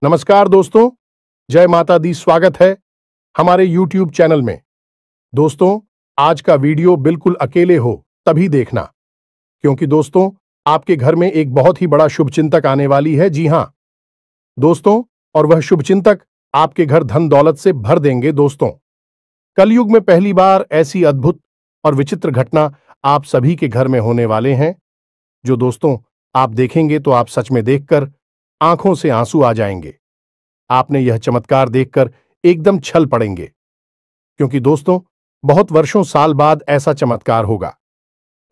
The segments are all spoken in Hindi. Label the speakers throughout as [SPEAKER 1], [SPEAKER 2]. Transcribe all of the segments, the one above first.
[SPEAKER 1] नमस्कार दोस्तों, जय माता दी। स्वागत है हमारे YouTube चैनल में। दोस्तों, आज का वीडियो बिल्कुल अकेले हो तभी देखना, क्योंकि दोस्तों आपके घर में एक बहुत ही बड़ा शुभचिंतक आने वाली है। जी हां दोस्तों, और वह शुभचिंतक आपके घर धन दौलत से भर देंगे। दोस्तों, कलयुग में पहली बार ऐसी अद्भुत और विचित्र घटना आप सभी के घर में होने वाले हैं, जो दोस्तों आप देखेंगे तो आप सच में देखकर आंखों से आंसू आ जाएंगे। आपने यह चमत्कार देखकर एकदम छल पड़ेंगे, क्योंकि दोस्तों बहुत वर्षों साल बाद ऐसा चमत्कार होगा।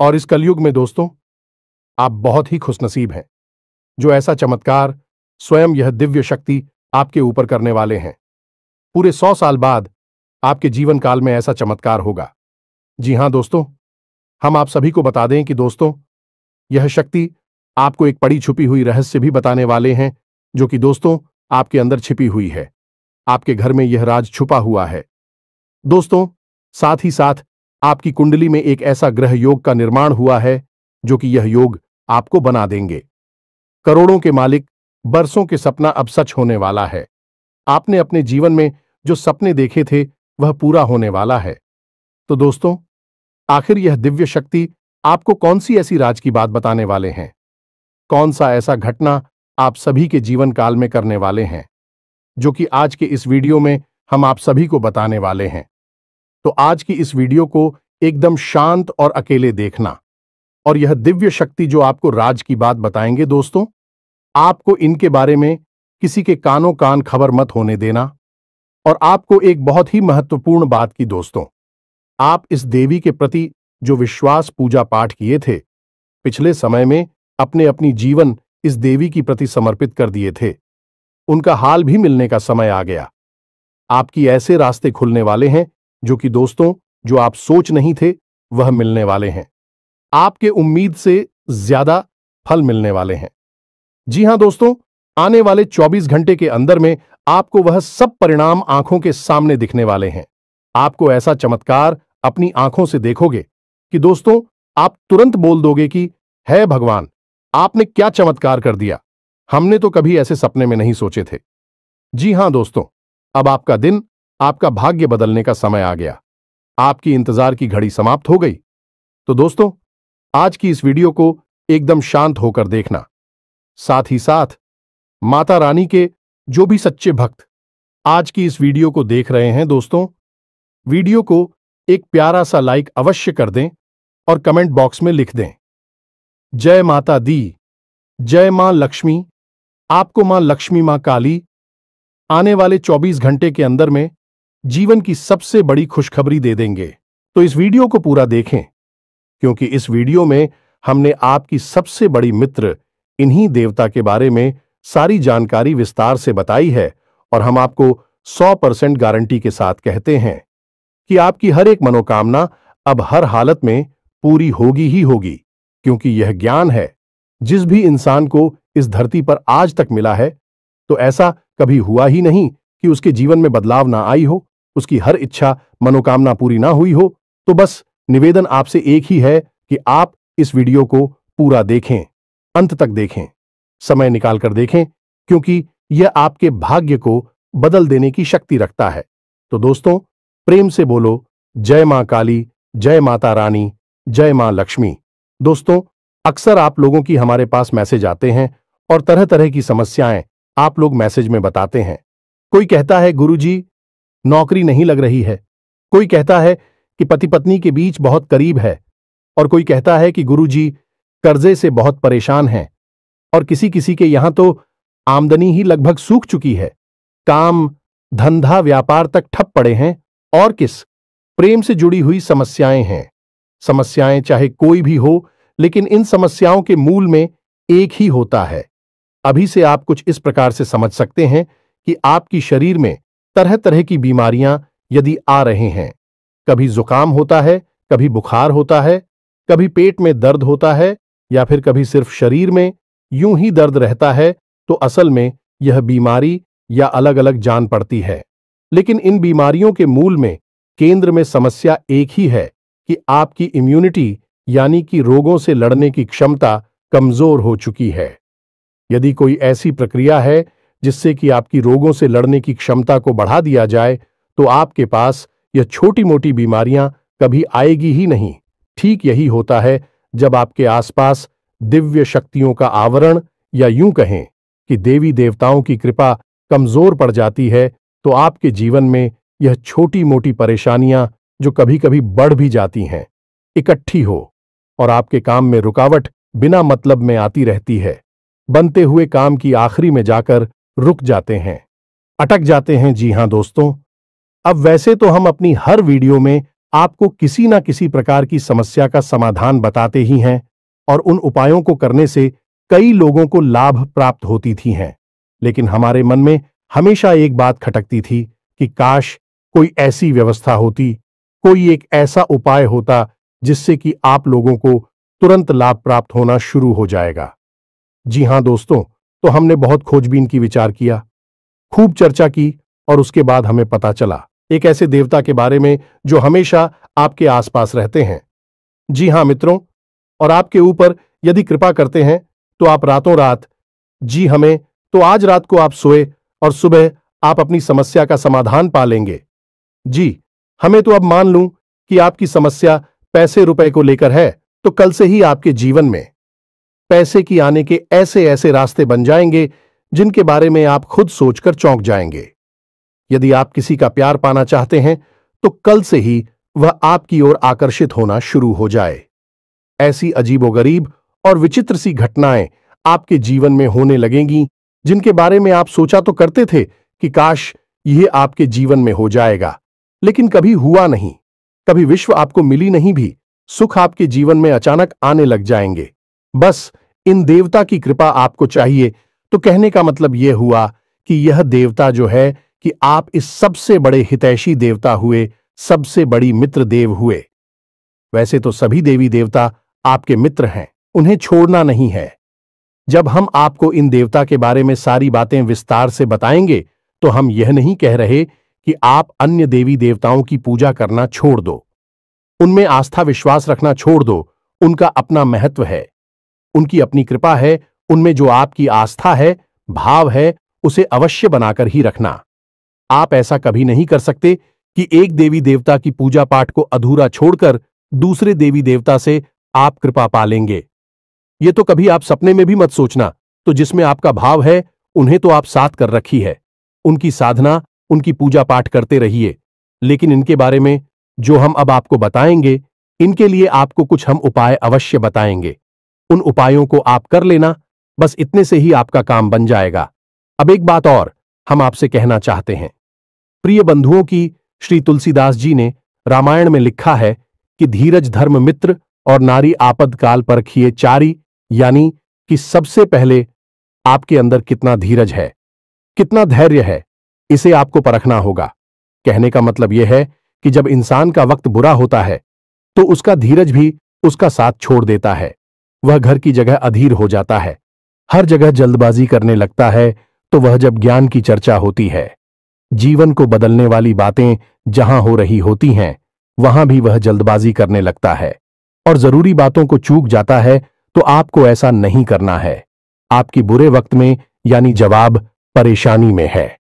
[SPEAKER 1] और इस कलयुग में दोस्तों आप बहुत ही खुशनसीब हैं, जो ऐसा चमत्कार स्वयं यह दिव्य शक्ति आपके ऊपर करने वाले हैं। पूरे 100 साल बाद आपके जीवन काल में ऐसा चमत्कार होगा। जी हां दोस्तों, हम आप सभी को बता दें कि दोस्तों यह शक्ति आपको एक पड़ी छुपी हुई रहस्य भी बताने वाले हैं, जो कि दोस्तों आपके अंदर छिपी हुई है। आपके घर में यह राज छुपा हुआ है। दोस्तों, साथ ही साथ आपकी कुंडली में एक ऐसा ग्रह योग का निर्माण हुआ है, जो कि यह योग आपको बना देंगे करोड़ों के मालिक। बरसों के सपना अब सच होने वाला है। आपने अपने जीवन में जो सपने देखे थे वह पूरा होने वाला है। तो दोस्तों, आखिर यह दिव्य शक्ति आपको कौन सी ऐसी राज की बात बताने वाले हैं? कौन सा ऐसा घटना आप सभी के जीवन काल में करने वाले हैं, जो कि आज के इस वीडियो में हम आप सभी को बताने वाले हैं। तो आज की इस वीडियो को एकदम शांत और अकेले देखना, और यह दिव्य शक्ति जो आपको राज की बात बताएंगे दोस्तों, आपको इनके बारे में किसी के कानों कान खबर मत होने देना। और आपको एक बहुत ही महत्वपूर्ण बात की दोस्तों, आप इस देवी के प्रति जो विश्वास पूजा पाठ किए थे, पिछले समय में अपने अपनी जीवन इस देवी की प्रति समर्पित कर दिए थे, उनका हाल भी मिलने का समय आ गया। आपकी ऐसे रास्ते खुलने वाले हैं जो कि दोस्तों जो आप सोच नहीं थे वह मिलने वाले हैं। आपके उम्मीद से ज्यादा फल मिलने वाले हैं। जी हां दोस्तों, आने वाले 24 घंटे के अंदर में आपको वह सब परिणाम आंखों के सामने दिखने वाले हैं। आपको ऐसा चमत्कार अपनी आंखों से देखोगे कि दोस्तों आप तुरंत बोल दोगे कि है भगवान, आपने क्या चमत्कार कर दिया। हमने तो कभी ऐसे सपने में नहीं सोचे थे। जी हां दोस्तों, अब आपका दिन, आपका भाग्य बदलने का समय आ गया। आपकी इंतजार की घड़ी समाप्त हो गई। तो दोस्तों आज की इस वीडियो को एकदम शांत होकर देखना। साथ ही साथ माता रानी के जो भी सच्चे भक्त आज की इस वीडियो को देख रहे हैं दोस्तों, वीडियो को एक प्यारा सा लाइक अवश्य कर दें और कमेंट बॉक्स में लिख दें, जय माता दी, जय मां लक्ष्मी। आपको मां लक्ष्मी, मां काली आने वाले 24 घंटे के अंदर में जीवन की सबसे बड़ी खुशखबरी दे देंगे। तो इस वीडियो को पूरा देखें, क्योंकि इस वीडियो में हमने आपकी सबसे बड़ी मित्र इन्हीं देवता के बारे में सारी जानकारी विस्तार से बताई है। और हम आपको 100% गारंटी के साथ कहते हैं कि आपकी हर एक मनोकामना अब हर हालत में पूरी होगी ही होगी, क्योंकि यह ज्ञान है जिस भी इंसान को इस धरती पर आज तक मिला है, तो ऐसा कभी हुआ ही नहीं कि उसके जीवन में बदलाव ना आई हो, उसकी हर इच्छा मनोकामना पूरी ना हुई हो। तो बस निवेदन आपसे एक ही है कि आप इस वीडियो को पूरा देखें, अंत तक देखें, समय निकालकर देखें, क्योंकि यह आपके भाग्य को बदल देने की शक्ति रखता है। तो दोस्तों प्रेम से बोलो, जय मां काली, जय माता रानी, जय मां लक्ष्मी। दोस्तों अक्सर आप लोगों की हमारे पास मैसेज आते हैं और तरह तरह की समस्याएं आप लोग मैसेज में बताते हैं। कोई कहता है गुरुजी नौकरी नहीं लग रही है, कोई कहता है कि पति पत्नी के बीच बहुत करीब है, और कोई कहता है कि गुरुजी कर्जे से बहुत परेशान हैं, और किसी किसी के यहां तो आमदनी ही लगभग सूख चुकी है, काम धंधा व्यापार तक ठप पड़े हैं, और किस प्रेम से जुड़ी हुई समस्याएं हैं। समस्याएं चाहे कोई भी हो, लेकिन इन समस्याओं के मूल में एक ही होता है। अभी से आप कुछ इस प्रकार से समझ सकते हैं कि आपकी शरीर में तरह तरह की बीमारियां यदि आ रहे हैं, कभी जुकाम होता है, कभी बुखार होता है, कभी पेट में दर्द होता है, या फिर कभी सिर्फ शरीर में यूं ही दर्द रहता है, तो असल में यह बीमारी या अलग अलग जान पड़ती है। लेकिन इन बीमारियों के मूल में केंद्र में समस्या एक ही है कि आपकी इम्यूनिटी यानी कि रोगों से लड़ने की क्षमता कमजोर हो चुकी है। यदि कोई ऐसी प्रक्रिया है जिससे कि आपकी रोगों से लड़ने की क्षमता को बढ़ा दिया जाए, तो आपके पास यह छोटी मोटी बीमारियां कभी आएगी ही नहीं। ठीक यही होता है जब आपके आसपास दिव्य शक्तियों का आवरण, या यूं कहें कि देवी देवताओं की कृपा कमजोर पड़ जाती है, तो आपके जीवन में यह छोटी मोटी परेशानियां, जो कभी कभी बढ़ भी जाती हैं, इकट्ठी हो और आपके काम में रुकावट बिना मतलब में आती रहती है। बनते हुए काम की आखिरी में जाकर रुक जाते हैं, अटक जाते हैं। जी हां दोस्तों, अब वैसे तो हम अपनी हर वीडियो में आपको किसी ना किसी प्रकार की समस्या का समाधान बताते ही हैं, और उन उपायों को करने से कई लोगों को लाभ प्राप्त होती थी हैं। लेकिन हमारे मन में हमेशा एक बात खटकती थी कि काश कोई ऐसी व्यवस्था होती, कोई एक ऐसा उपाय होता जिससे कि आप लोगों को तुरंत लाभ प्राप्त होना शुरू हो जाएगा। जी हां दोस्तों, तो हमने बहुत खोजबीन की, विचार किया, खूब चर्चा की, और उसके बाद हमें पता चला एक ऐसे देवता के बारे में जो हमेशा आपके आसपास रहते हैं। जी हां मित्रों, और आपके ऊपर यदि कृपा करते हैं तो आप रातों रात, जी हमें तो आज रात को आप सोए और सुबह आप अपनी समस्या का समाधान पा लेंगे। जी हमें तो अब मान लूं कि आपकी समस्या पैसे रुपए को लेकर है, तो कल से ही आपके जीवन में पैसे की आने के ऐसे ऐसे रास्ते बन जाएंगे जिनके बारे में आप खुद सोचकर चौंक जाएंगे। यदि आप किसी का प्यार पाना चाहते हैं तो कल से ही वह आपकी ओर आकर्षित होना शुरू हो जाए। ऐसी अजीबोगरीब और विचित्र सी घटनाएं आपके जीवन में होने लगेंगी जिनके बारे में आप सोचा तो करते थे कि काश यह आपके जीवन में हो जाएगा, लेकिन कभी हुआ नहीं। कभी विश्व आपको मिली नहीं भी, सुख आपके जीवन में अचानक आने लग जाएंगे। बस इन देवता की कृपा आपको चाहिए। तो कहने का मतलब यह हुआ कि यह देवता जो है कि आप इस सबसे बड़े हितैषी देवता हुए, सबसे बड़ी मित्र देव हुए। वैसे तो सभी देवी देवता आपके मित्र हैं, उन्हें छोड़ना नहीं है। जब हम आपको इन देवता के बारे में सारी बातें विस्तार से बताएंगे तो हम यह नहीं कह रहे कि आप अन्य देवी देवताओं की पूजा करना छोड़ दो, उनमें आस्था विश्वास रखना छोड़ दो। उनका अपना महत्व है, उनकी अपनी कृपा है। उनमें जो आपकी आस्था है, भाव है, उसे अवश्य बनाकर ही रखना। आप ऐसा कभी नहीं कर सकते कि एक देवी देवता की पूजा पाठ को अधूरा छोड़कर दूसरे देवी देवता से आप कृपा पा लेंगे। ये तो कभी आप सपने में भी मत सोचना। तो जिसमें आपका भाव है, उन्हें तो आप साथ कर रखी है, उनकी साधना, उनकी पूजा पाठ करते रहिए। लेकिन इनके बारे में जो हम अब आपको बताएंगे, इनके लिए आपको कुछ हम उपाय अवश्य बताएंगे। उन उपायों को आप कर लेना, बस इतने से ही आपका काम बन जाएगा। अब एक बात और हम आपसे कहना चाहते हैं। प्रिय बंधुओं की, श्री तुलसीदास जी ने रामायण में लिखा है कि धीरज धर्म मित्र और नारी आपद काल परखिए चारी, यानी कि सबसे पहले आपके अंदर कितना धीरज है, कितना धैर्य है, इसे आपको परखना होगा। कहने का मतलब यह है कि जब इंसान का वक्त बुरा होता है तो उसका धीरज भी उसका साथ छोड़ देता है। वह घर की जगह अधीर हो जाता है, हर जगह जल्दबाजी करने लगता है। तो वह जब ज्ञान की चर्चा होती है, जीवन को बदलने वाली बातें जहां हो रही होती हैं, वहां भी वह जल्दबाजी करने लगता है और जरूरी बातों को चूक जाता है। तो आपको ऐसा नहीं करना है। आपकी बुरे वक्त में, यानी जवाब परेशानी में है,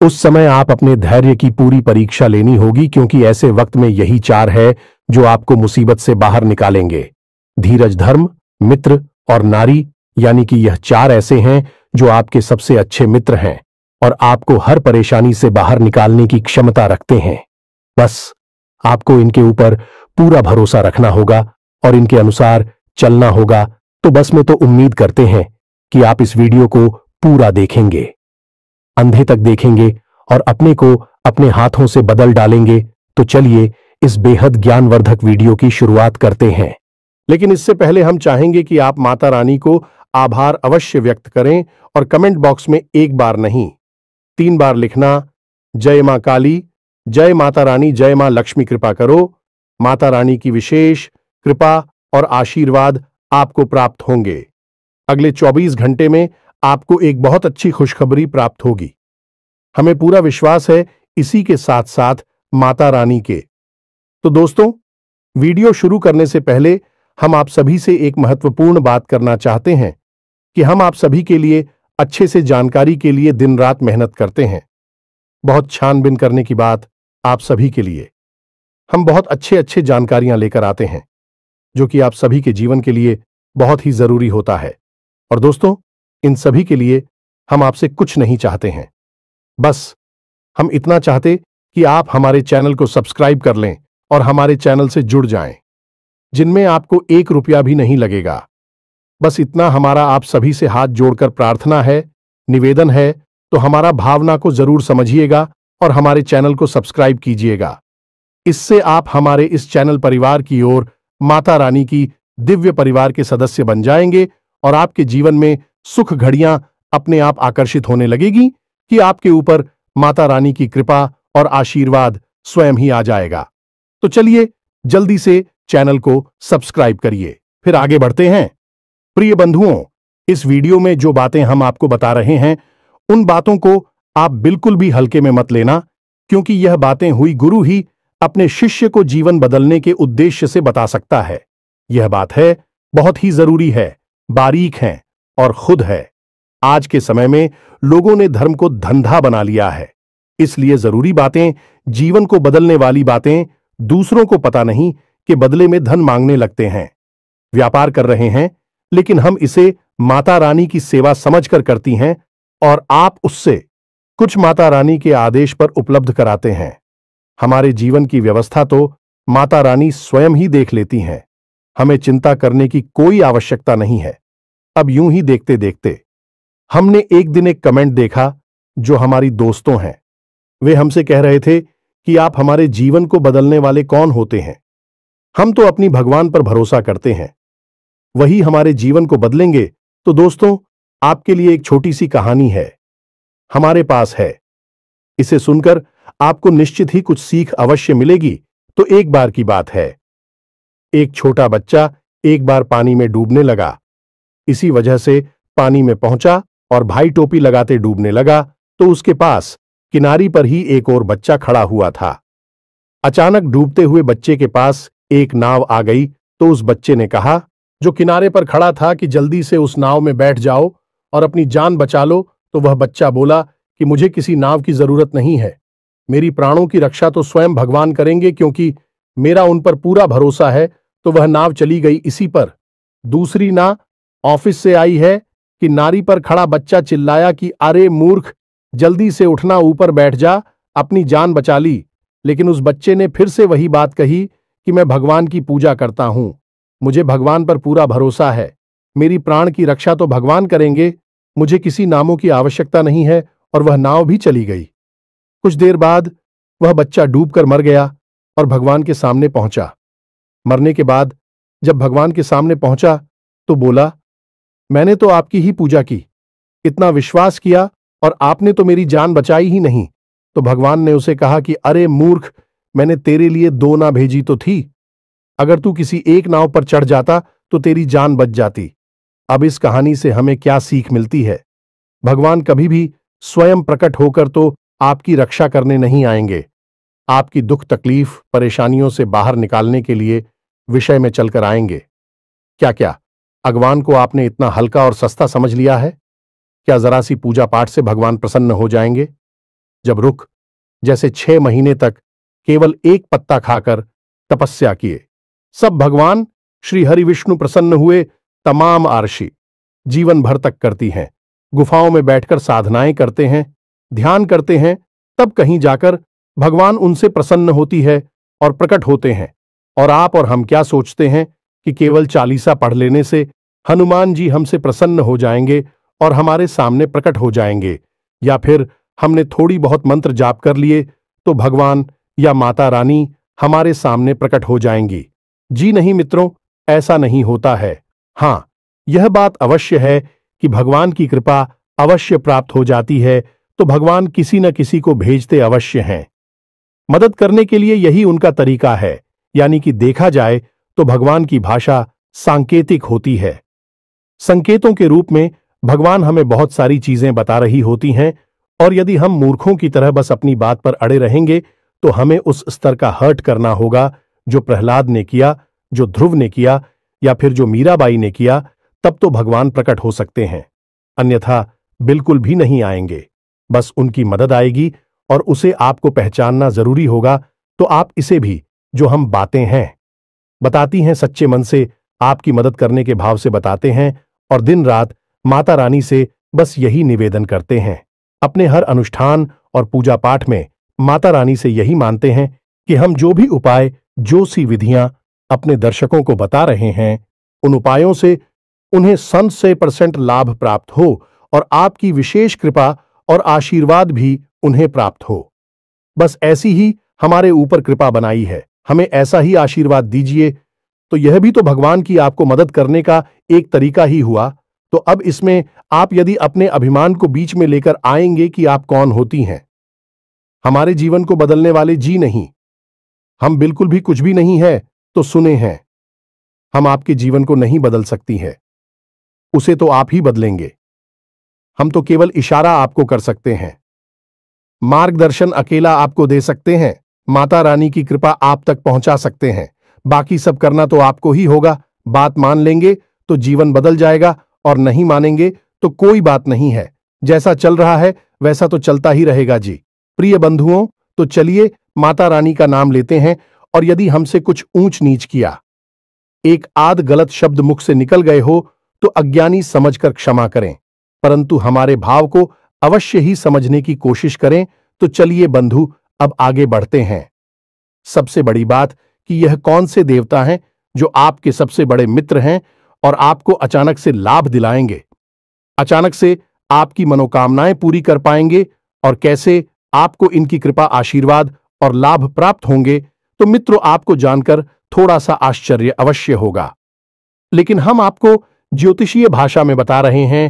[SPEAKER 1] उस समय आप अपने धैर्य की पूरी परीक्षा लेनी होगी, क्योंकि ऐसे वक्त में यही चार है जो आपको मुसीबत से बाहर निकालेंगे। धीरज धर्म मित्र और नारी, यानी कि यह चार ऐसे हैं जो आपके सबसे अच्छे मित्र हैं और आपको हर परेशानी से बाहर निकालने की क्षमता रखते हैं। बस आपको इनके ऊपर पूरा भरोसा रखना होगा और इनके अनुसार चलना होगा। तो बस मैं तो उम्मीद करते हैं कि आप इस वीडियो को पूरा देखेंगे, अंधे तक देखेंगे और अपने को अपने हाथों से बदल डालेंगे। तो चलिए इस बेहद ज्ञानवर्धक वीडियो की शुरुआत करते हैं। लेकिन इससे पहले हम चाहेंगे कि आप माता रानी को आभार अवश्य व्यक्त करें और कमेंट बॉक्स में एक बार नहीं 3 बार लिखना, जय मां काली, जय माता रानी, जय मां लक्ष्मी कृपा करो। माता रानी की विशेष कृपा और आशीर्वाद आपको प्राप्त होंगे। अगले 24 घंटे में आपको एक बहुत अच्छी खुशखबरी प्राप्त होगी। हमें पूरा विश्वास है इसी के साथ साथ माता रानी के। तो दोस्तों, वीडियो शुरू करने से पहले हम आप सभी से एक महत्वपूर्ण बात करना चाहते हैं कि हम आप सभी के लिए अच्छे से जानकारी के लिए दिन रात मेहनत करते हैं। बहुत छानबीन करने की बात आप सभी के लिए। हम बहुत अच्छे अच्छे जानकारियां लेकर आते हैं जो कि आप सभी के जीवन के लिए बहुत ही जरूरी होता है। और दोस्तों, इन सभी के लिए हम आपसे कुछ नहीं चाहते हैं, बस हम इतना चाहते कि आप हमारे चैनल को सब्सक्राइब कर लें और हमारे चैनल से जुड़ जाएं, जिनमें आपको 1 रुपया भी नहीं लगेगा। बस इतना हमारा आप सभी से हाथ जोड़कर प्रार्थना है, निवेदन है, तो हमारा भावना को जरूर समझिएगा और हमारे चैनल को सब्सक्राइब कीजिएगा। इससे आप हमारे इस चैनल परिवार की ओर माता रानी की दिव्य परिवार के सदस्य बन जाएंगे और आपके जीवन में सुख घड़ियां अपने आप आकर्षित होने लगेगी कि आपके ऊपर माता रानी की कृपा और आशीर्वाद स्वयं ही आ जाएगा। तो चलिए जल्दी से चैनल को सब्सक्राइब करिए। फिर आगे बढ़ते हैं। प्रिय बंधुओं, इस वीडियो में जो बातें हम आपको बता रहे हैं उन बातों को आप बिल्कुल भी हल्के में मत लेना, क्योंकि यह बातें हुई गुरु ही अपने शिष्य को जीवन बदलने के उद्देश्य से बता सकता है। यह बात है, बहुत ही जरूरी है, बारीक है और खुद है। आज के समय में लोगों ने धर्म को धंधा बना लिया है, इसलिए जरूरी बातें, जीवन को बदलने वाली बातें दूसरों को पता नहीं कि बदले में धन मांगने लगते हैं। व्यापार कर रहे हैं, लेकिन हम इसे माता रानी की सेवा समझकर करती हैं और आप उससे कुछ माता रानी के आदेश पर उपलब्ध कराते हैं। हमारे जीवन की व्यवस्था तो माता रानी स्वयं ही देख लेती हैं, हमें चिंता करने की कोई आवश्यकता नहीं है। अब यूं ही देखते देखते हमने एक दिन एक कमेंट देखा जो हमारी दोस्तों हैं। वे हमसे कह रहे थे कि आप हमारे जीवन को बदलने वाले कौन होते हैं? हम तो अपनी भगवान पर भरोसा करते हैं, वही हमारे जीवन को बदलेंगे। तो दोस्तों, आपके लिए एक छोटी सी कहानी है, हमारे पास है। इसे सुनकर आपको निश्चित ही कुछ सीख अवश्य मिलेगी। तो एक बार की बात है, एक छोटा बच्चा एक बार पानी में डूबने लगा। इसी वजह से पानी में पहुंचा और भाई टोपी लगाते डूबने लगा, तो उसके पास किनारी पर ही एक और बच्चा खड़ा हुआ था। अचानक डूबते हुए बच्चे के पास एक नाव आ गई, तो उस बच्चे ने कहा, जो किनारे पर खड़ा था, कि जल्दी से उस नाव में बैठ जाओ और अपनी जान बचा लो। तो वह बच्चा बोला कि मुझे किसी नाव की जरूरत नहीं है, मेरी प्राणों की रक्षा तो स्वयं भगवान करेंगे, क्योंकि मेरा उन पर पूरा भरोसा है। तो वह नाव चली गई। इसी पर दूसरी नाव ऑफिस से आई है कि नारी पर खड़ा बच्चा चिल्लाया कि अरे मूर्ख, जल्दी से उठना, ऊपर बैठ जा, अपनी जान बचा ली। लेकिन उस बच्चे ने फिर से वही बात कही कि मैं भगवान की पूजा करता हूं, मुझे भगवान पर पूरा भरोसा है, मेरी प्राण की रक्षा तो भगवान करेंगे, मुझे किसी नामों की आवश्यकता नहीं है। और वह नाव भी चली गई। कुछ देर बाद वह बच्चा डूबकर मर गया और भगवान के सामने पहुंचा। मरने के बाद जब भगवान के सामने पहुंचा तो बोला, मैंने तो आपकी ही पूजा की, इतना विश्वास किया, और आपने तो मेरी जान बचाई ही नहीं। तो भगवान ने उसे कहा कि अरे मूर्ख, मैंने तेरे लिए 2 नाव भेजी तो थी, अगर तू किसी एक नाव पर चढ़ जाता तो तेरी जान बच जाती। अब इस कहानी से हमें क्या सीख मिलती है? भगवान कभी भी स्वयं प्रकट होकर तो आपकी रक्षा करने नहीं आएंगे, आपकी दुख तकलीफ परेशानियों से बाहर निकालने के लिए विषय में चलकर आएंगे। क्या भगवान को आपने इतना हल्का और सस्ता समझ लिया है? क्या जरा सी पूजा पाठ से भगवान प्रसन्न हो जाएंगे? जब रुख जैसे 6 महीने तक केवल एक पत्ता खाकर तपस्या किए, सब भगवान श्री हरि विष्णु प्रसन्न हुए। तमाम आरशी जीवन भर तक करती हैं, गुफाओं में बैठकर साधनाएं करते हैं, ध्यान करते हैं, तब कहीं जाकर भगवान उनसे प्रसन्न होती है और प्रकट होते हैं। और आप और हम क्या सोचते हैं कि केवल 40 पढ़ लेने से हनुमान जी हमसे प्रसन्न हो जाएंगे और हमारे सामने प्रकट हो जाएंगे, या फिर हमने थोड़ी बहुत मंत्र जाप कर लिए तो भगवान या माता रानी हमारे सामने प्रकट हो जाएंगी। जी नहीं मित्रों, ऐसा नहीं होता है। हाँ, यह बात अवश्य है कि भगवान की कृपा अवश्य प्राप्त हो जाती है, तो भगवान किसी न किसी को भेजते अवश्य हैं। मदद करने के लिए यही उनका तरीका है, यानी कि देखा जाए तो भगवान की भाषा सांकेतिक होती है। संकेतों के रूप में भगवान हमें बहुत सारी चीजें बता रही होती हैं, और यदि हम मूर्खों की तरह बस अपनी बात पर अड़े रहेंगे तो हमें उस स्तर का हर्ट करना होगा जो प्रहलाद ने किया, जो ध्रुव ने किया, या फिर जो मीराबाई ने किया। तब तो भगवान प्रकट हो सकते हैं, अन्यथा बिल्कुल भी नहीं आएंगे। बस उनकी मदद आएगी और उसे आपको पहचानना जरूरी होगा। तो आप इसे भी, जो हम बातें हैं बताती हैं, सच्चे मन से आपकी मदद करने के भाव से बताते हैं और दिन रात माता रानी से बस यही निवेदन करते हैं। अपने हर अनुष्ठान और पूजा पाठ में माता रानी से यही मानते हैं कि हम जो भी उपाय, जो सी विधियां अपने दर्शकों को बता रहे हैं, उन उपायों से उन्हें 100% लाभ प्राप्त हो और आपकी विशेष कृपा और आशीर्वाद भी उन्हें प्राप्त हो। बस ऐसी ही हमारे ऊपर कृपा बनाई है, हमें ऐसा ही आशीर्वाद दीजिए। तो यह भी तो भगवान की आपको मदद करने का एक तरीका ही हुआ। तो अब इसमें आप यदि अपने अभिमान को बीच में लेकर आएंगे कि आप कौन होती हैं, हमारे जीवन को बदलने वाले जी नहीं, हम बिल्कुल भी कुछ भी नहीं है, तो सुने हैं, हम आपके जीवन को नहीं बदल सकती है, उसे तो आप ही बदलेंगे। हम तो केवल इशारा आपको कर सकते हैं, मार्गदर्शन अकेला आपको दे सकते हैं, माता रानी की कृपा आप तक पहुंचा सकते हैं। बाकी सब करना तो आपको ही होगा। बात मान लेंगे तो जीवन बदल जाएगा और नहीं मानेंगे तो कोई बात नहीं है। जैसा चल रहा है वैसा तो चलता ही रहेगा जी। प्रिय बंधुओं, तो चलिए माता रानी का नाम लेते हैं और यदि हमसे कुछ ऊंच नीच किया, एक आध गलत शब्द मुख से निकल गए हो तो अज्ञानी समझकर क्षमा करें, परंतु हमारे भाव को अवश्य ही समझने की कोशिश करें। तो चलिए बंधु, अब आगे बढ़ते हैं। सबसे बड़ी बात कि यह कौन से देवता हैं जो आपके सबसे बड़े मित्र हैं और आपको अचानक से लाभ दिलाएंगे, अचानक से आपकी मनोकामनाएं पूरी कर पाएंगे, और कैसे आपको इनकी कृपा, आशीर्वाद और लाभ प्राप्त होंगे। तो मित्रों, आपको जानकर थोड़ा सा आश्चर्य अवश्य होगा, लेकिन हम आपको ज्योतिषीय भाषा में बता रहे हैं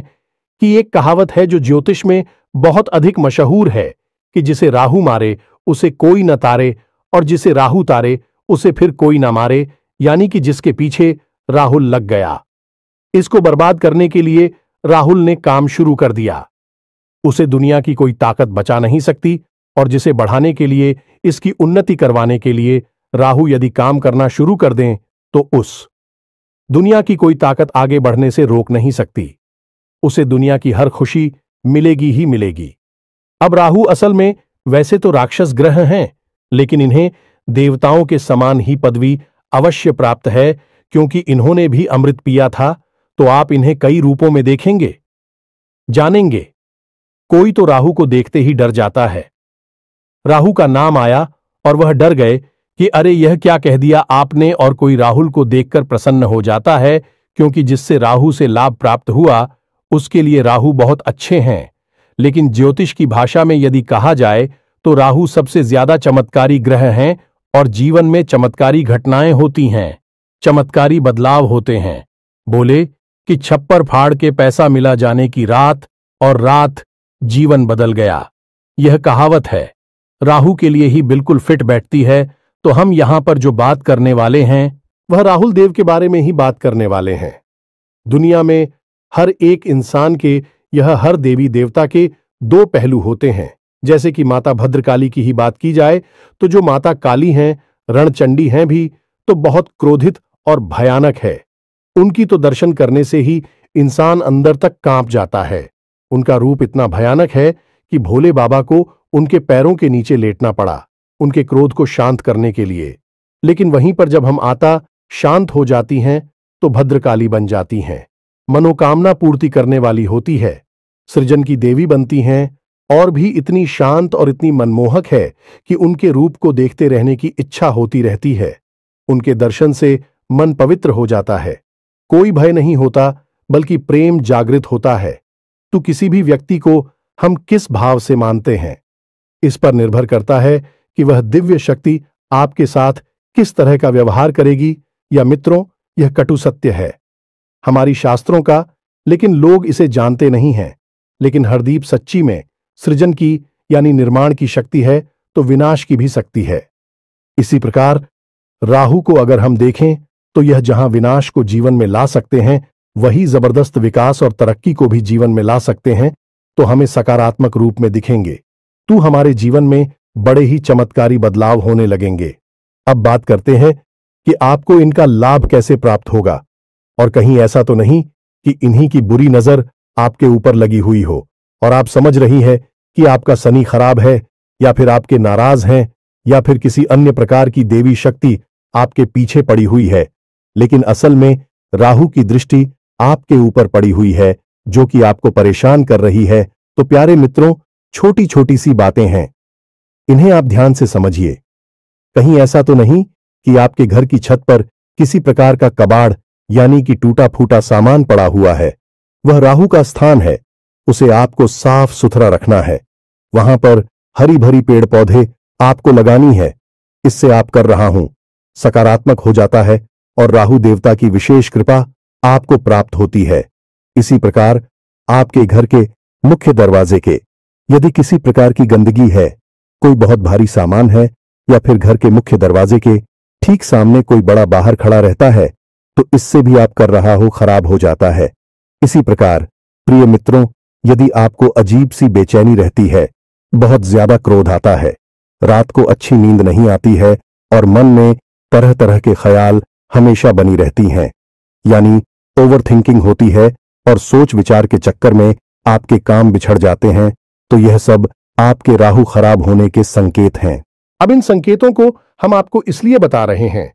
[SPEAKER 1] कि एक कहावत है जो ज्योतिष में बहुत अधिक मशहूर है कि जिसे राहु मारे उसे कोई न तारे, और जिसे राहु तारे उसे फिर कोई न मारे, यानी कि जिसके पीछे राहुल लग गया, इसको बर्बाद करने के लिए राहुल ने काम शुरू कर दिया, उसे दुनिया की कोई ताकत बचा नहीं सकती। और जिसे बढ़ाने के लिए, इसकी उन्नति करवाने के लिए राहु यदि काम करना शुरू कर दें तो उस दुनिया की कोई ताकत आगे बढ़ने से रोक नहीं सकती, उसे दुनिया की हर खुशी मिलेगी ही मिलेगी। अब राहु असल में वैसे तो राक्षस ग्रह हैं, लेकिन इन्हें देवताओं के समान ही पदवी अवश्य प्राप्त है, क्योंकि इन्होंने भी अमृत पिया था। तो आप इन्हें कई रूपों में देखेंगे, जानेंगे। कोई तो राहु को देखते ही डर जाता है। राहु का नाम आया और वह डर गए कि अरे यह क्या कह दिया आपने, और कोई राहुल को देखकर प्रसन्न हो जाता है, क्योंकि जिससे राहु से लाभ प्राप्त हुआ उसके लिए राहु बहुत अच्छे हैं। लेकिन ज्योतिष की भाषा में यदि कहा जाए तो राहु सबसे ज्यादा चमत्कारी ग्रह हैं और जीवन में चमत्कारी घटनाएं होती हैं, चमत्कारी बदलाव होते हैं। बोले कि छप्पर फाड़ के पैसा मिला जाने की रात, और रात जीवन बदल गया। यह कहावत है, राहु के लिए ही बिल्कुल फिट बैठती है। तो हम यहां पर जो बात करने वाले हैं वह राहुल देव के बारे में ही बात करने वाले हैं। दुनिया में हर एक इंसान के, यह हर देवी देवता के दो पहलू होते हैं। जैसे कि माता भद्रकाली की ही बात की जाए तो जो माता काली हैं, रणचंडी हैं भी, तो बहुत क्रोधित और भयानक है। उनकी तो दर्शन करने से ही इंसान अंदर तक कांप जाता है। उनका रूप इतना भयानक है कि भोले बाबा को उनके पैरों के नीचे लेटना पड़ा उनके क्रोध को शांत करने के लिए। लेकिन वहीं पर जब हम आता शांत हो जाती हैं तो भद्रकाली बन जाती हैं, मनोकामना पूर्ति करने वाली होती है, सृजन की देवी बनती हैं, और भी इतनी शांत और इतनी मनमोहक है कि उनके रूप को देखते रहने की इच्छा होती रहती है। उनके दर्शन से मन पवित्र हो जाता है, कोई भय नहीं होता, बल्कि प्रेम जागृत होता है। तो किसी भी व्यक्ति को हम किस भाव से मानते हैं, इस पर निर्भर करता है कि वह दिव्य शक्ति आपके साथ किस तरह का व्यवहार करेगी। या मित्रों, यह कटु सत्य है हमारी शास्त्रों का, लेकिन लोग इसे जानते नहीं हैं। लेकिन हरदीप सच्ची में सृजन की यानी निर्माण की शक्ति है तो विनाश की भी शक्ति है। इसी प्रकार राहु को अगर हम देखें तो यह जहां विनाश को जीवन में ला सकते हैं, वही जबरदस्त विकास और तरक्की को भी जीवन में ला सकते हैं। तो हमें सकारात्मक रूप में दिखेंगे, तो हमारे जीवन में बड़े ही चमत्कारी बदलाव होने लगेंगे। अब बात करते हैं कि आपको इनका लाभ कैसे प्राप्त होगा, और कहीं ऐसा तो नहीं कि इन्हीं की बुरी नजर आपके ऊपर लगी हुई हो। और आप समझ रही है कि आपका शनि खराब है, या फिर आपके नाराज हैं, या फिर किसी अन्य प्रकार की देवी शक्ति आपके पीछे पड़ी हुई है। लेकिन असल में राहु की दृष्टि आपके ऊपर पड़ी हुई है, जो कि आपको परेशान कर रही है। तो प्यारे मित्रों, छोटी छोटी सी बातें हैं, इन्हें आप ध्यान से समझिए। कहीं ऐसा तो नहीं कि आपके घर की छत पर किसी प्रकार का कबाड़ यानी कि टूटा फूटा सामान पड़ा हुआ है। वह राहु का स्थान है, उसे आपको साफ सुथरा रखना है। वहां पर हरी भरी पेड़ पौधे आपको लगानी है। इससे आप कर रहा हूं सकारात्मक हो जाता है और राहु देवता की विशेष कृपा आपको प्राप्त होती है। इसी प्रकार आपके घर के मुख्य दरवाजे के यदि किसी प्रकार की गंदगी है, कोई बहुत भारी सामान है, या फिर घर के मुख्य दरवाजे के ठीक सामने कोई बड़ा बाहर खड़ा रहता है, तो इससे भी आप कर रहा हो खराब हो जाता है। इसी प्रकार प्रिय मित्रों, यदि आपको अजीब सी बेचैनी रहती है, बहुत ज्यादा क्रोध आता है, रात को अच्छी नींद नहीं आती है और मन में तरह तरह के ख्याल हमेशा बनी रहती हैं, यानी ओवर थिंकिंग होती है और सोच विचार के चक्कर में आपके काम बिछड़ जाते हैं, तो यह सब आपके राहु खराब होने के संकेत हैं। अब इन संकेतों को हम आपको इसलिए बता रहे हैं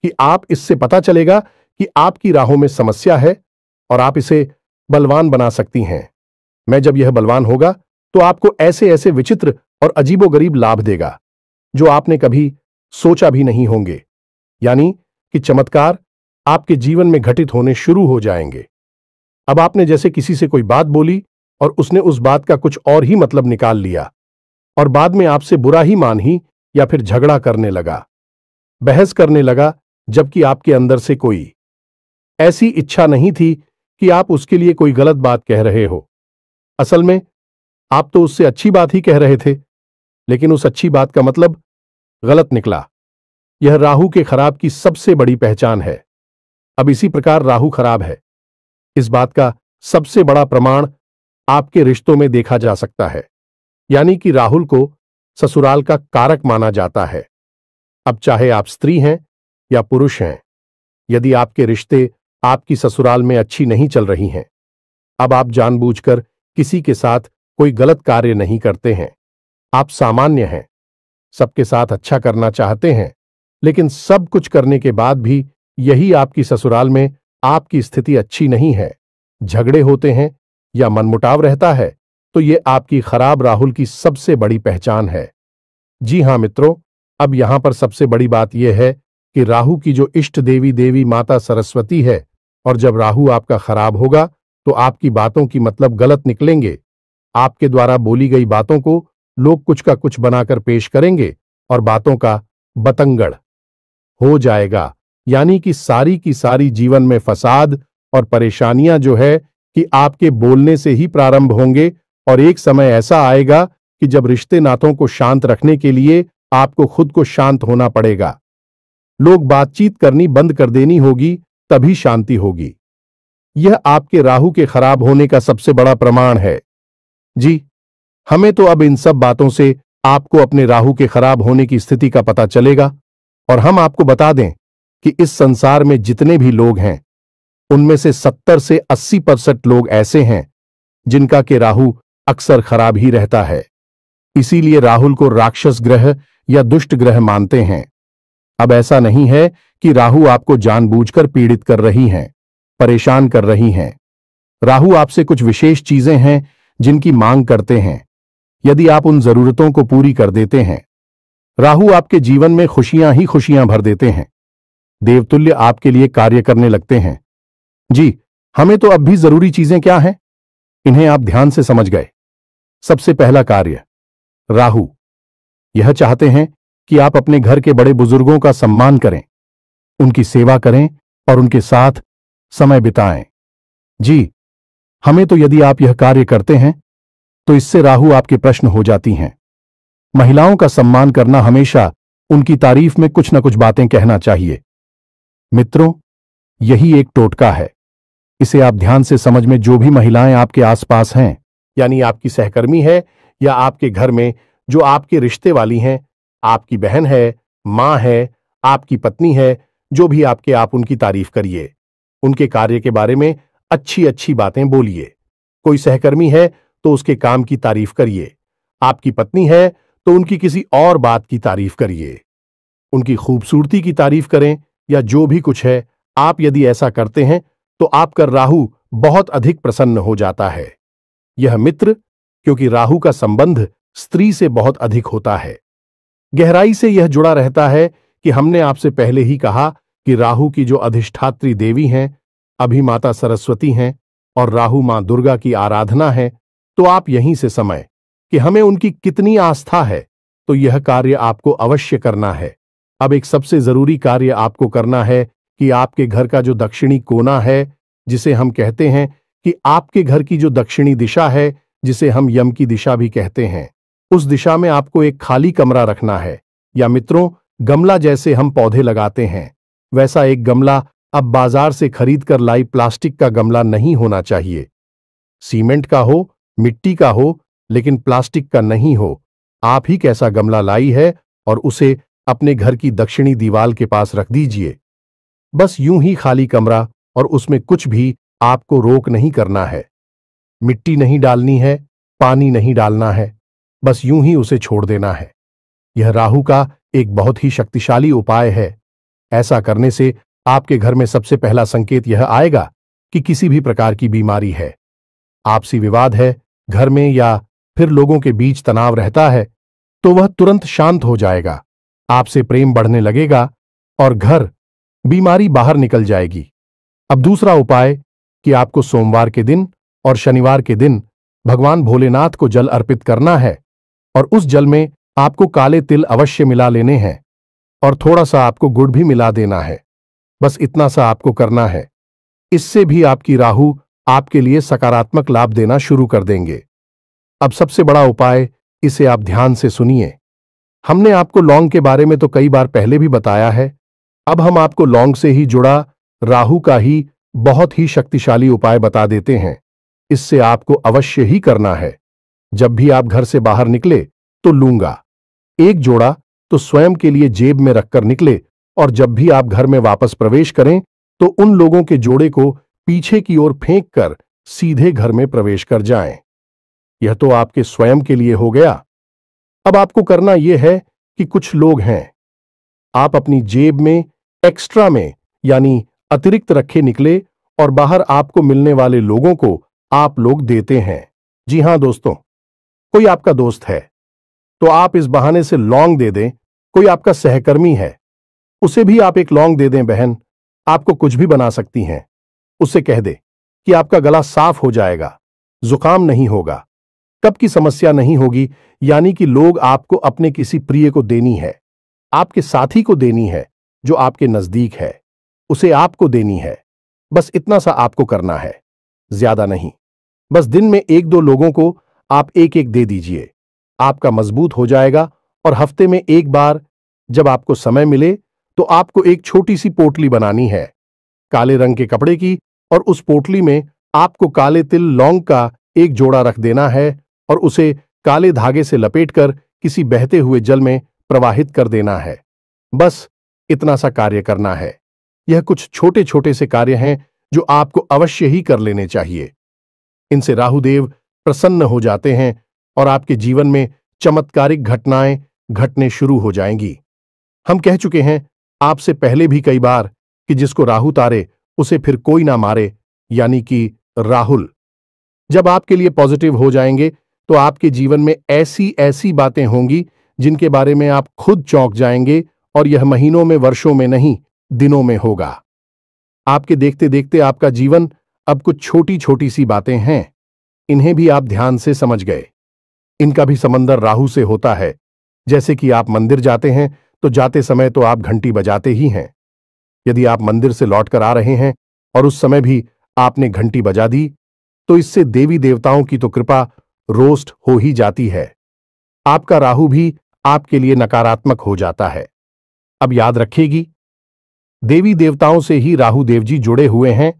[SPEAKER 1] कि आप इससे पता चलेगा कि आपकी राहों में समस्या है और आप इसे बलवान बना सकती हैं। मैं जब यह बलवान होगा तो आपको ऐसे ऐसे विचित्र और अजीबोगरीब लाभ देगा जो आपने कभी सोचा भी नहीं होंगे, यानी कि चमत्कार आपके जीवन में घटित होने शुरू हो जाएंगे। अब आपने जैसे किसी से कोई बात बोली और उसने उस बात का कुछ और ही मतलब निकाल लिया और बाद में आपसे बुरा ही मान ही या फिर झगड़ा करने लगा, बहस करने लगा, जबकि आपके अंदर से कोई ऐसी इच्छा नहीं थी कि आप उसके लिए कोई गलत बात कह रहे हो। असल में आप तो उससे अच्छी बात ही कह रहे थे, लेकिन उस अच्छी बात का मतलब गलत निकला। यह राहु के खराब की सबसे बड़ी पहचान है। अब इसी प्रकार राहु खराब है, इस बात का सबसे बड़ा प्रमाण आपके रिश्तों में देखा जा सकता है, यानी कि राहुल को ससुराल का कारक माना जाता है। अब चाहे आप स्त्री हैं या पुरुष हैं, यदि आपके रिश्ते आपकी ससुराल में अच्छी नहीं चल रही हैं, अब आप जानबूझकर किसी के साथ कोई गलत कार्य नहीं करते हैं। आप सामान्य हैं, सबके साथ अच्छा करना चाहते हैं, लेकिन सब कुछ करने के बाद भी यही आपकी ससुराल में आपकी स्थिति अच्छी नहीं है, झगड़े होते हैं या मनमुटाव रहता है, तो ये आपकी खराब राहुल की सबसे बड़ी पहचान है। जी हां मित्रों, अब यहां पर सबसे बड़ी बात यह है कि राहु की जो इष्ट देवी देवी माता सरस्वती है, और जब राहु आपका खराब होगा तो आपकी बातों की मतलब गलत निकलेंगे। आपके द्वारा बोली गई बातों को लोग कुछ का कुछ बनाकर पेश करेंगे और बातों का बतंगड़ हो जाएगा, यानी कि सारी की सारी जीवन में फसाद और परेशानियां जो है कि आपके बोलने से ही प्रारंभ होंगे, और एक समय ऐसा आएगा कि जब रिश्ते नातों को शांत रखने के लिए आपको खुद को शांत होना पड़ेगा। लोग बातचीत करनी बंद कर देनी होगी, तभी शांति होगी। यह आपके राहु के खराब होने का सबसे बड़ा प्रमाण है। जी, हमें तो अब इन सब बातों से आपको अपने राहु के खराब होने की स्थिति का पता चलेगा, और हम आपको बता दें कि इस संसार में जितने भी लोग हैं, उनमें से 70 से 80% लोग ऐसे हैं जिनका के राहु अक्सर खराब ही रहता है। इसीलिए राहुल को राक्षस ग्रह या दुष्ट ग्रह मानते हैं। अब ऐसा नहीं है कि राहु आपको जानबूझकर पीड़ित कर रही हैं, परेशान कर रही हैं। राहु आपसे कुछ विशेष चीजें हैं जिनकी मांग करते हैं। यदि आप उन जरूरतों को पूरी कर देते हैं, राहु आपके जीवन में खुशियां ही खुशियां भर देते हैं, देवतुल्य आपके लिए कार्य करने लगते हैं। जी, हमें तो अब भी जरूरी चीजें क्या हैं, इन्हें आप ध्यान से समझ गए। सबसे पहला कार्य, राहु यह चाहते हैं कि आप अपने घर के बड़े बुजुर्गों का सम्मान करें, उनकी सेवा करें और उनके साथ समय बिताएं। जी, हमें तो यदि आप यह कार्य करते हैं तो इससे राहु आपके प्रश्न हो जाती हैं। महिलाओं का सम्मान करना, हमेशा उनकी तारीफ में कुछ न कुछ बातें कहना चाहिए। मित्रों, यही एक टोटका है, इसे आप ध्यान से समझ में। जो भी महिलाएं आपके आसपास हैं, यानी आपकी सहकर्मी है या आपके घर में जो आपके रिश्ते वाली हैं, आपकी बहन है, मां है, आपकी पत्नी है, जो भी आपके, आप उनकी तारीफ करिए, उनके कार्य के बारे में अच्छी अच्छी बातें बोलिए। कोई सहकर्मी है तो उसके काम की तारीफ करिए। आपकी पत्नी है तो उनकी किसी और बात की तारीफ करिए। उनकी खूबसूरती की तारीफ करें या जो भी कुछ है, आप यदि ऐसा करते हैं तो आपका राहु बहुत अधिक प्रसन्न हो जाता है। यह मित्र, क्योंकि राहु का संबंध स्त्री से बहुत अधिक होता है, गहराई से यह जुड़ा रहता है कि हमने आपसे पहले ही कहा कि राहु की जो अधिष्ठात्री देवी हैं, अभी माता सरस्वती हैं और राहु मां दुर्गा की आराधना है। तो आप यहीं से समय कि हमें उनकी कितनी आस्था है, तो यह कार्य आपको अवश्य करना है। अब एक सबसे जरूरी कार्य आपको करना है कि आपके घर का जो दक्षिणी कोना है, जिसे हम कहते हैं कि आपके घर की जो दक्षिणी दिशा है, जिसे हम यम की दिशा भी कहते हैं, उस दिशा में आपको एक खाली कमरा रखना है। या मित्रों, गमला जैसे हम पौधे लगाते हैं, वैसा एक गमला अब बाजार से खरीद कर लाई प्लास्टिक का गमला नहीं होना चाहिए। सीमेंट का हो, मिट्टी का हो, लेकिन प्लास्टिक का नहीं हो। आप ही कैसा गमला लाई है और उसे अपने घर की दक्षिणी दीवार के पास रख दीजिए। बस यूं ही खाली कमरा, और उसमें कुछ भी आपको रोक नहीं करना है। मिट्टी नहीं डालनी है, पानी नहीं डालना है, बस यूं ही उसे छोड़ देना है। यह राहु का एक बहुत ही शक्तिशाली उपाय है। ऐसा करने से आपके घर में सबसे पहला संकेत यह आएगा कि किसी भी प्रकार की बीमारी है, आपसी विवाद है घर में, या फिर लोगों के बीच तनाव रहता है, तो वह तुरंत शांत हो जाएगा। आपसे प्रेम बढ़ने लगेगा और घर बीमारी बाहर निकल जाएगी। अब दूसरा उपाय कि आपको सोमवार के दिन और शनिवार के दिन भगवान भोलेनाथ को जल अर्पित करना है, और उस जल में आपको काले तिल अवश्य मिला लेने हैं और थोड़ा सा आपको गुड़ भी मिला देना है। बस इतना सा आपको करना है। इससे भी आपकी राहु आपके लिए सकारात्मक लाभ देना शुरू कर देंगे। अब सबसे बड़ा उपाय, इसे आप ध्यान से सुनिए। हमने आपको लौंग के बारे में तो कई बार पहले भी बताया है। अब हम आपको लौंग से ही जुड़ा राहु का ही बहुत ही शक्तिशाली उपाय बता देते हैं। इससे आपको अवश्य ही करना है। जब भी आप घर से बाहर निकले तो लूंगा एक जोड़ा तो स्वयं के लिए जेब में रखकर निकले, और जब भी आप घर में वापस प्रवेश करें तो उन लोगों के जोड़े को पीछे की ओर फेंक कर सीधे घर में प्रवेश कर जाएं। यह तो आपके स्वयं के लिए हो गया। अब आपको करना यह है कि कुछ लोग हैं, आप अपनी जेब में एक्स्ट्रा में यानी अतिरिक्त रखे निकले और बाहर आपको मिलने वाले लोगों को आप लोग देते हैं। जी हां दोस्तों, कोई आपका दोस्त है तो आप इस बहाने से लौंग दे दें। कोई आपका सहकर्मी है, उसे भी आप एक लौंग दे दें। बहन आपको कुछ भी बना सकती हैं। उससे कह दे कि आपका गला साफ हो जाएगा, जुकाम नहीं होगा, कब की समस्या नहीं होगी। यानी कि लोग आपको अपने किसी प्रिय को देनी है, आपके साथी को देनी है जो आपके नजदीक है, उसे आपको देनी है। बस इतना सा आपको करना है, ज्यादा नहीं। बस दिन में एक दो लोगों को आप एक एक दे दीजिए। आपका मजबूत हो जाएगा। और हफ्ते में एक बार जब आपको समय मिले तो आपको एक छोटी सी पोटली बनानी है काले रंग के कपड़े की, और उस पोटली में आपको काले तिल लौंग का एक जोड़ा रख देना है और उसे काले धागे से लपेटकर किसी बहते हुए जल में प्रवाहित कर देना है। बस इतना सा कार्य करना है। यह कुछ छोटे छोटे से कार्य हैं जो आपको अवश्य ही कर लेने चाहिए। इनसे राहुदेव प्रसन्न हो जाते हैं और आपके जीवन में चमत्कारिक घटनाएं घटने शुरू हो जाएंगी। हम कह चुके हैं आपसे पहले भी कई बार कि जिसको राहु तारे उसे फिर कोई ना मारे, यानी कि राहुल जब आपके लिए पॉजिटिव हो जाएंगे तो आपके जीवन में ऐसी ऐसी बातें होंगी जिनके बारे में आप खुद चौंक जाएंगे, और यह महीनों में, वर्षों में नहीं, दिनों में होगा। आपके देखते देखते आपका जीवन अब कुछ छोटी छोटी सी बातें हैं, इन्हें भी आप ध्यान से समझ गए। इनका भी समंदर राहु से होता है। जैसे कि आप मंदिर जाते हैं तो जाते समय तो आप घंटी बजाते ही हैं। यदि आप मंदिर से लौटकर आ रहे हैं और उस समय भी आपने घंटी बजा दी तो इससे देवी देवताओं की तो कृपा रोस्ट हो ही जाती है। आपका राहु भी आपके लिए नकारात्मक हो जाता है। अब याद रखिएगी, देवी देवताओं से ही राहु देव जी जुड़े हुए हैं,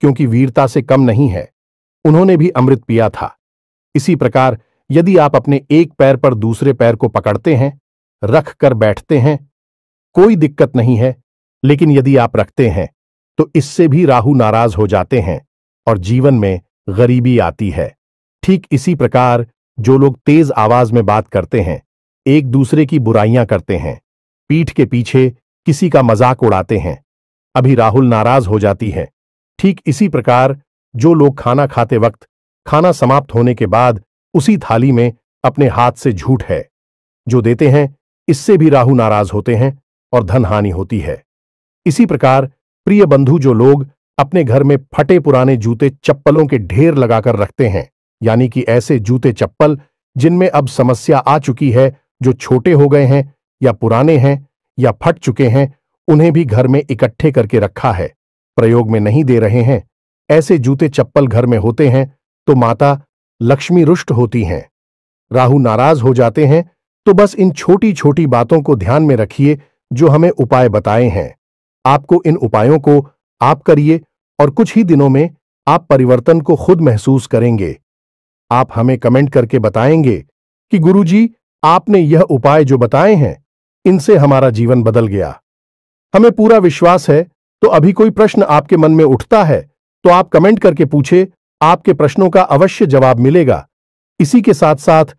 [SPEAKER 1] क्योंकि वीरता से कम नहीं है, उन्होंने भी अमृत पिया था। इसी प्रकार यदि आप अपने एक पैर पर दूसरे पैर को पकड़ते हैं, रख कर बैठते हैं, कोई दिक्कत नहीं है, लेकिन यदि आप रखते हैं तो इससे भी राहु नाराज हो जाते हैं और जीवन में गरीबी आती है। ठीक इसी प्रकार जो लोग तेज आवाज में बात करते हैं, एक दूसरे की बुराइयां करते हैं, पीठ के पीछे किसी का मजाक उड़ाते हैं, अभी राहुल नाराज हो जाती है। ठीक इसी प्रकार जो लोग खाना खाते वक्त खाना समाप्त होने के बाद उसी थाली में अपने हाथ से झूठ है जो देते हैं, इससे भी राहु नाराज होते हैं और धन हानि होती है। इसी प्रकार प्रिय बंधु जो लोग अपने घर में फटे पुराने जूते चप्पलों के ढेर लगाकर रखते हैं, यानी कि ऐसे जूते चप्पल जिनमें अब समस्या आ चुकी है, जो छोटे हो गए हैं या पुराने हैं या फट चुके हैं, उन्हें भी घर में इकट्ठे करके रखा है, प्रयोग में नहीं दे रहे हैं, ऐसे जूते चप्पल घर में होते हैं तो माता लक्ष्मी रुष्ट होती हैं, राहु नाराज हो जाते हैं। तो बस इन छोटी छोटी बातों को ध्यान में रखिए जो हमें उपाय बताए हैं। आपको इन उपायों को आप करिए और कुछ ही दिनों में आप परिवर्तन को खुद महसूस करेंगे। आप हमें कमेंट करके बताएंगे कि गुरुजी, आपने यह उपाय जो बताए हैं, इनसे हमारा जीवन बदल गया। हमें पूरा विश्वास है। तो अभी कोई प्रश्न आपके मन में उठता है तो आप कमेंट करके पूछे, आपके प्रश्नों का अवश्य जवाब मिलेगा। इसी के साथ साथ